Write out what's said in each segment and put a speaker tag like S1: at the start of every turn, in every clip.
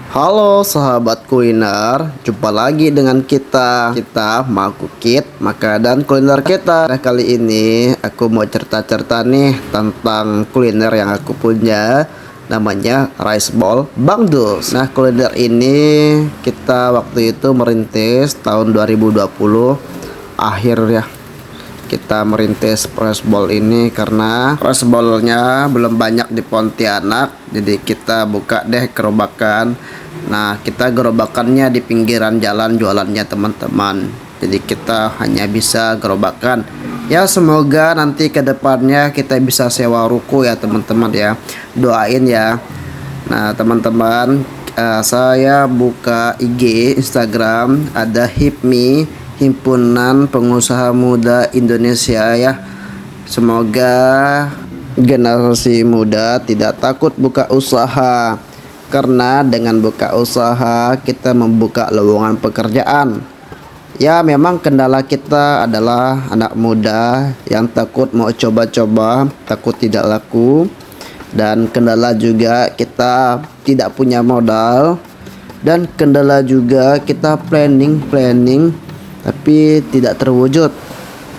S1: Halo sahabat kuliner, jumpa lagi dengan kita mau cookit makanan kuliner kita. Nah, kali ini aku mau cerita-cerita nih tentang kuliner yang aku punya, namanya rice ball Bang Dus. Nah, kuliner ini kita waktu itu merintis tahun 2020 akhir ya. Kita merintis rice ball ini karena rice ballnya belum banyak di Pontianak, jadi kita buka deh gerobakan. Nah, kita gerobakannya di pinggiran jalan jualannya teman-teman, jadi kita hanya bisa gerobakan ya. Semoga nanti ke depannya kita bisa sewa ruko ya teman-teman ya, doain ya. Nah teman-teman, saya buka IG Instagram, ada HIPMI, Himpunan Pengusaha Muda Indonesia ya. Semoga generasi muda tidak takut buka usaha, karena dengan buka usaha kita membuka lowongan pekerjaan. Ya, memang kendala kita adalah anak muda yang takut mau coba-coba, takut tidak laku, dan kendala juga kita tidak punya modal, dan kendala juga kita planning tapi tidak terwujud.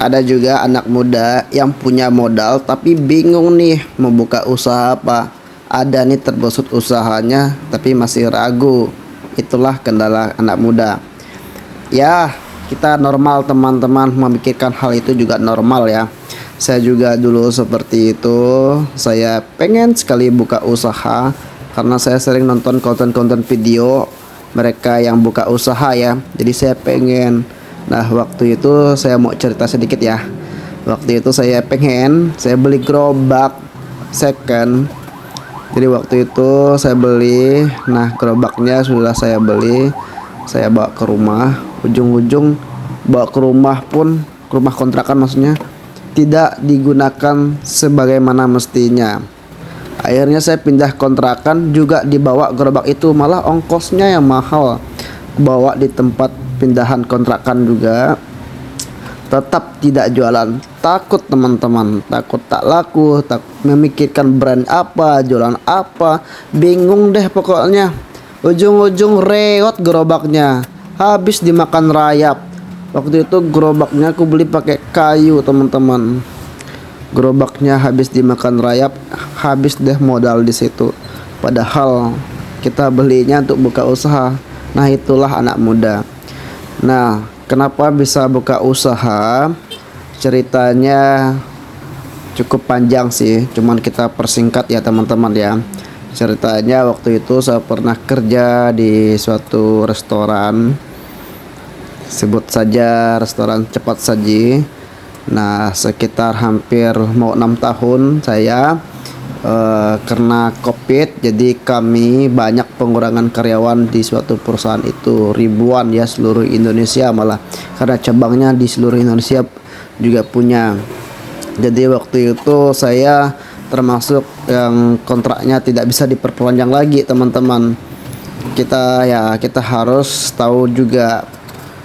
S1: Ada juga anak muda yang punya modal tapi bingung nih mau buka usaha apa. Ada nih terbersut usahanya tapi masih ragu. Itulah kendala anak muda. Ya, kita normal teman-teman, memikirkan hal itu juga normal ya. Saya juga dulu seperti itu. Saya pengen sekali buka usaha karena saya sering nonton konten-konten video mereka yang buka usaha ya. Jadi saya pengen. Nah, waktu itu saya mau cerita sedikit ya. Waktu itu saya beli gerobak second. Jadi waktu itu saya beli, nah gerobaknya sudah saya beli, saya bawa ke rumah. Ujung-ujung bawa ke rumah pun, ke rumah kontrakan maksudnya, tidak digunakan sebagaimana mestinya. Akhirnya saya pindah kontrakan, juga dibawa gerobak itu, malah ongkosnya yang mahal. Bawa di tempat pindahan kontrakan juga tetap tidak jualan. Takut teman-teman, takut tak laku, tak memikirkan brand apa, jualan apa, bingung deh pokoknya. Ujung-ujung reot gerobaknya, habis dimakan rayap. Waktu itu gerobaknya aku beli pakai kayu teman-teman. Gerobaknya habis dimakan rayap, habis deh modal di situ. Padahal kita belinya untuk buka usaha. Nah, itulah anak muda. Nah, kenapa bisa buka usaha? Ceritanya cukup panjang sih, cuman kita persingkat ya teman-teman ya. Ceritanya waktu itu saya pernah kerja di suatu restoran, sebut saja restoran cepat saji. Nah, sekitar hampir mau 6 tahun saya, karena COVID, jadi kami banyak pengurangan karyawan di suatu perusahaan itu, ribuan ya, seluruh Indonesia malah, karena cabangnya di seluruh Indonesia juga punya. Jadi waktu itu saya termasuk yang kontraknya tidak bisa diperpanjang lagi teman-teman. Kita harus tahu juga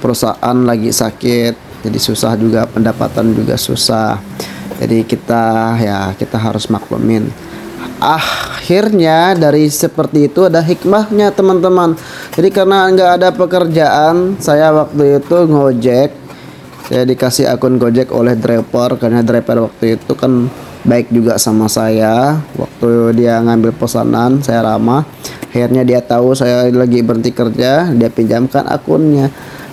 S1: perusahaan lagi sakit, jadi susah juga, pendapatan juga susah. Jadi kita harus maklumin. Akhirnya dari seperti itu ada hikmahnya teman-teman. Jadi karena nggak ada pekerjaan, saya waktu itu ngojek. Saya dikasih akun Gojek oleh driver, karena driver waktu itu kan baik juga sama saya. Waktu dia ngambil pesanan, saya ramah. Akhirnya dia tahu saya lagi berhenti kerja, dia pinjamkan akunnya.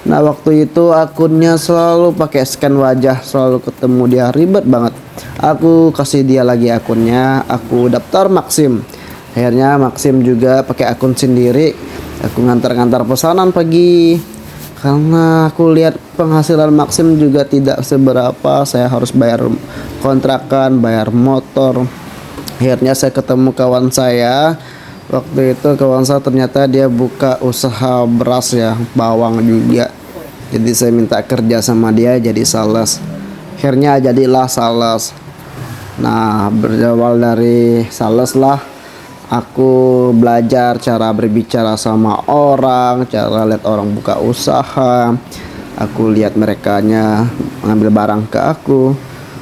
S1: Nah, waktu itu akunnya selalu pakai scan wajah, selalu ketemu dia, ribet banget. Aku kasih dia lagi akunnya, aku daftar Maxim. Akhirnya Maxim juga pakai akun sendiri. Aku ngantar-ngantar pesanan pagi. Karena aku lihat penghasilan Maxim juga tidak seberapa, saya harus bayar kontrakan, bayar motor. Akhirnya saya ketemu kawan saya. Waktu itu kawan saya ternyata dia buka usaha beras ya, bawang juga. Jadi saya minta kerja sama dia jadi sales. Akhirnya jadilah sales. Nah, berawal dari sales lah aku belajar cara berbicara sama orang, cara lihat orang buka usaha. Aku lihat merekanya ngambil barang ke aku.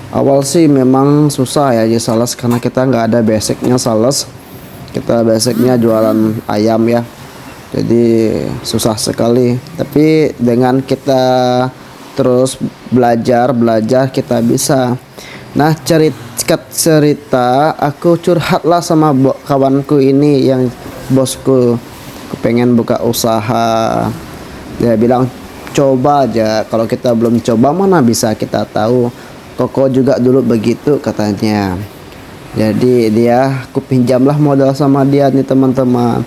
S1: Awal sih memang susah ya jadi sales, karena kita nggak ada basicnya sales. Kita basicnya jualan ayam ya. Jadi susah sekali. Tapi dengan kita terus belajar kita bisa. Nah, cerita aku curhatlah sama kawanku ini yang bosku. Aku pengen buka usaha. Dia bilang coba aja. Kalau kita belum coba mana bisa kita tahu. Koko juga dulu begitu katanya. Jadi aku pinjamlah modal sama dia nih teman-teman.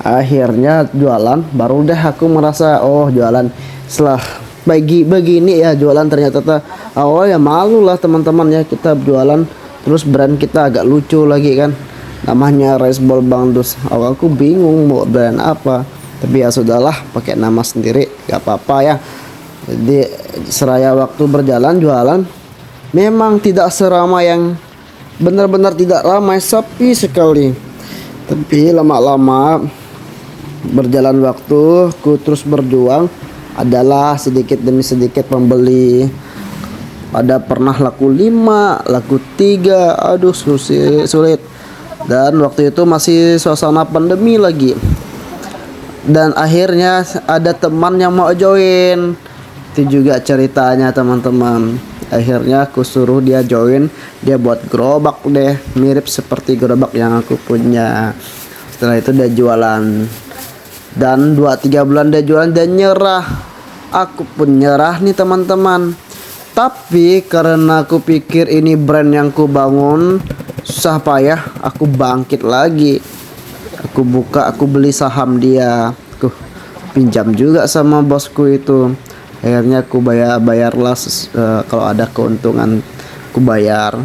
S1: Akhirnya jualan, baru deh aku merasa oh jualan setelah begini ya jualan ternyata awal ya malu lah teman-teman ya, kita jualan terus brand kita agak lucu lagi kan, namanya Rice Ball Bang Dus. Awalku bingung mau brand apa, tapi ya sudahlah pakai nama sendiri gak apa-apa ya. Jadi seraya waktu berjalan jualan memang tidak seramai yang benar-benar tidak ramai, sepi sekali. Tapi lama-lama berjalan waktu, ku terus berjuang, adalah sedikit demi sedikit pembeli. Ada pernah laku 5, laku 3, aduh sulit. Dan waktu itu masih suasana pandemi lagi. Dan akhirnya ada teman yang mau join. Itu juga ceritanya teman-teman. Akhirnya aku suruh dia join, dia buat gerobak deh, mirip seperti gerobak yang aku punya. Setelah itu dia jualan. Dan 2-3 bulan dia jualan dan nyerah. Aku pun nyerah nih teman-teman. Tapi karena aku pikir ini brand yang ku bangun susah payah, aku bangkit lagi. Aku beli saham dia. Aku pinjam juga sama bosku itu. Akhirnya aku bayarlah kalau ada keuntungan aku bayar.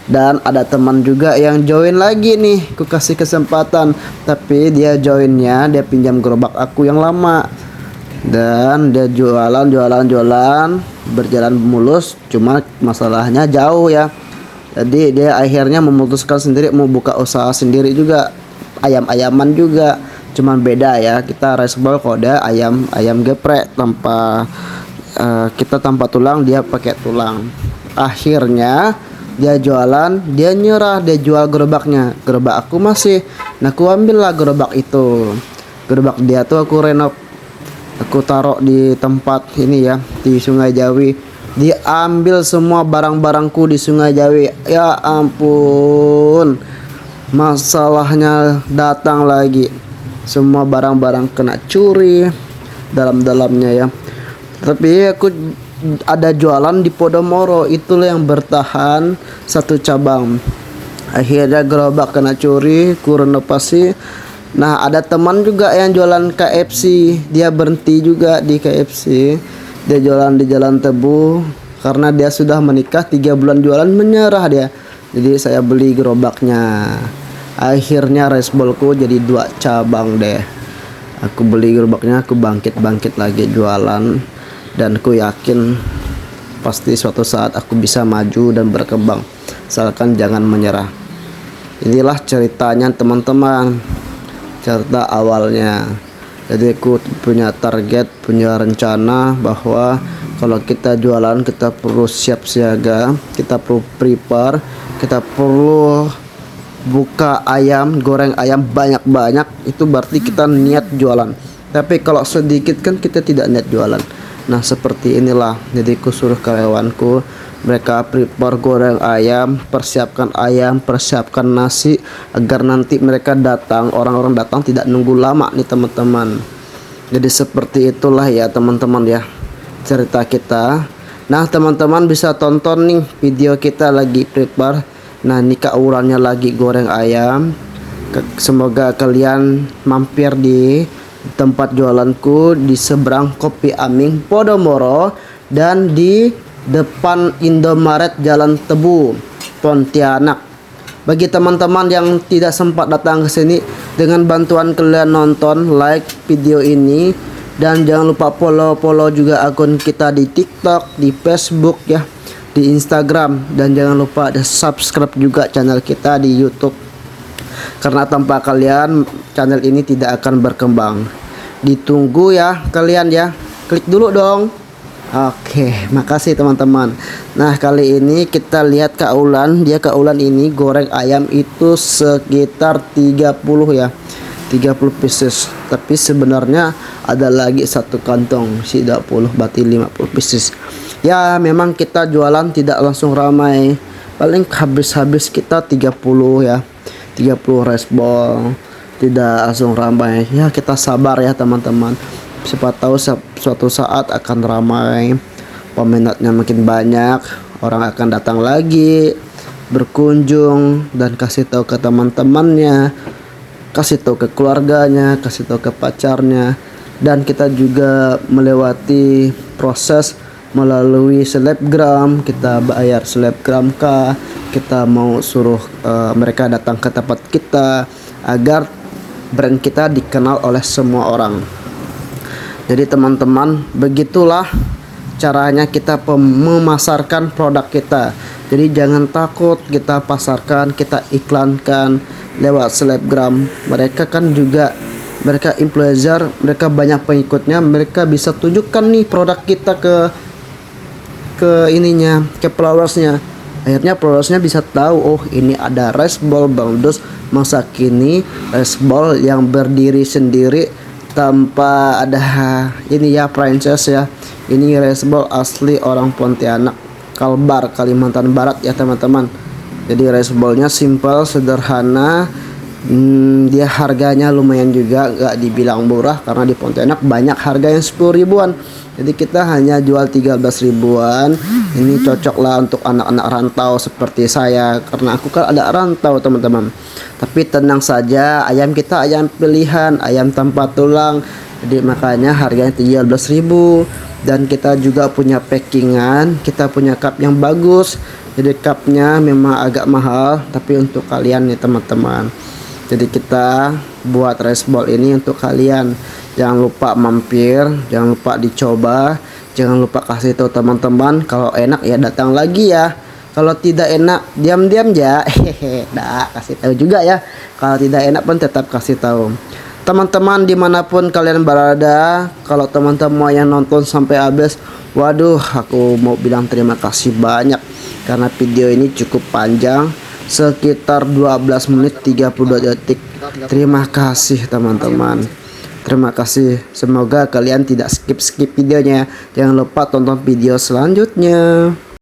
S1: Dan ada teman juga yang join lagi nih, aku kasih kesempatan, tapi dia joinnya dia pinjam gerobak aku yang lama. Dan dia jualan berjalan mulus, cuma masalahnya jauh ya. Jadi dia akhirnya memutuskan sendiri mau buka usaha sendiri juga, ayam-ayaman juga. Cuman beda ya, kita Rice Ball kode ayam geprek kita tanpa tulang, dia pakai tulang. Akhirnya dia jualan, dia nyerah, dia jual gerobaknya. Gerobak aku masih. Nah, aku ambillah gerobak itu. Gerobak dia tuh aku renov. Aku taruh di tempat ini ya, di Sungai Jawi. Dia ambil semua barang-barangku di Sungai Jawi. Ya ampun. Masalahnya datang lagi. Semua barang-barang kena curi dalam-dalamnya ya. Tapi aku ada jualan di Podomoro, itulah yang bertahan satu cabang. Akhirnya gerobak kena curi, ku renovasi. Nah, ada teman juga yang jualan KFC, dia berhenti juga di KFC. Dia jualan di Jalan Tebu karena dia sudah menikah, 3 bulan jualan menyerah dia. Jadi saya beli gerobaknya. Akhirnya Rice Ballku jadi 2 cabang deh. Aku beli gerobaknya, aku bangkit lagi jualan. Dan aku yakin pasti suatu saat aku bisa maju dan berkembang, asalkan jangan menyerah. Inilah ceritanya teman-teman, cerita awalnya. Jadi aku punya target, punya rencana bahwa kalau kita jualan kita perlu siap siaga, kita perlu prepare, kita perlu buka ayam, goreng ayam banyak-banyak. Itu berarti kita niat jualan. Tapi kalau sedikit kan kita tidak niat jualan. Nah, seperti inilah. Jadi aku suruh karyawanku, mereka prepare goreng ayam, persiapkan nasi, agar nanti mereka datang, orang-orang datang tidak nunggu lama nih teman-teman. Jadi seperti itulah ya teman-teman ya, cerita kita. Nah, teman-teman bisa tonton nih video kita lagi prepare. Nah, ini kaurannya lagi goreng ayam. Semoga kalian mampir di tempat jualanku di seberang Kopi Aming Podomoro dan di depan Indomaret Jalan Tebu Pontianak. Bagi teman-teman yang tidak sempat datang ke sini, dengan bantuan kalian nonton, like video ini, dan jangan lupa follow juga akun kita di TikTok, di Facebook ya, di Instagram, dan jangan lupa subscribe juga channel kita di YouTube. Karena tanpa kalian channel ini tidak akan berkembang. Ditunggu ya kalian ya. Klik dulu dong. Oke, makasih teman-teman. Nah, kali ini kita lihat kaulan. Kaulan ini goreng ayam itu sekitar 30 ya. 30 pieces, tapi sebenarnya ada lagi satu kantong si 20 berarti 50 pieces. Ya memang kita jualan tidak langsung ramai, paling habis kita 30 ya, 30 rice ball, tidak langsung ramai ya. Kita sabar ya teman-teman, siapa tahu suatu saat akan ramai, peminatnya makin banyak, orang akan datang lagi berkunjung dan kasih tahu ke teman-temannya, kasih tahu ke keluarganya, kasih tahu ke pacarnya. Dan kita juga melewati proses melalui selebgram, kita bayar selebgram kah, kita mau suruh mereka datang ke tempat kita agar brand kita dikenal oleh semua orang. Jadi teman-teman, begitulah caranya kita memasarkan produk kita. Jadi jangan takut kita pasarkan, kita iklankan lewat selebgram. Mereka kan juga, mereka influencer, mereka banyak pengikutnya, mereka bisa tunjukkan nih produk kita ke ininya, ke followersnya. Akhirnya followersnya bisa tahu, oh ini ada rice ball Bang Dus masa kini, rice ball yang berdiri sendiri tanpa ada ini ya, princess ya. Ini rice ball asli orang Pontianak, Kalbar, Kalimantan Barat ya teman-teman. Jadi rice ballnya simple, sederhana. Dia harganya lumayan juga, gak dibilang murah karena di Pontianak banyak harga yang 10 ribuan. Jadi kita hanya jual 13 ribuan. Ini cocok lah untuk anak-anak rantau seperti saya, karena aku kan ada rantau teman-teman. Tapi tenang saja, ayam kita ayam pilihan, ayam tanpa tulang. Jadi makanya harganya 13 ribu. Dan kita juga punya packingan, kita punya cup yang bagus. Jadi cupnya memang agak mahal, tapi untuk kalian nih teman-teman. Jadi kita buat rice ball ini untuk kalian. Jangan lupa mampir, jangan lupa dicoba, jangan lupa kasih tahu teman-teman. Kalau enak ya datang lagi ya, kalau tidak enak diam-diam ya. Dah kasih tahu juga ya. Kalau tidak enak pun tetap kasih tahu. Teman-teman dimanapun kalian berada, kalau teman-teman yang nonton sampai habis, waduh aku mau bilang terima kasih banyak, karena video ini cukup panjang, sekitar 12 menit 32 detik. Terima kasih teman-teman, terima kasih. Semoga kalian tidak skip videonya. Jangan lupa tonton video selanjutnya.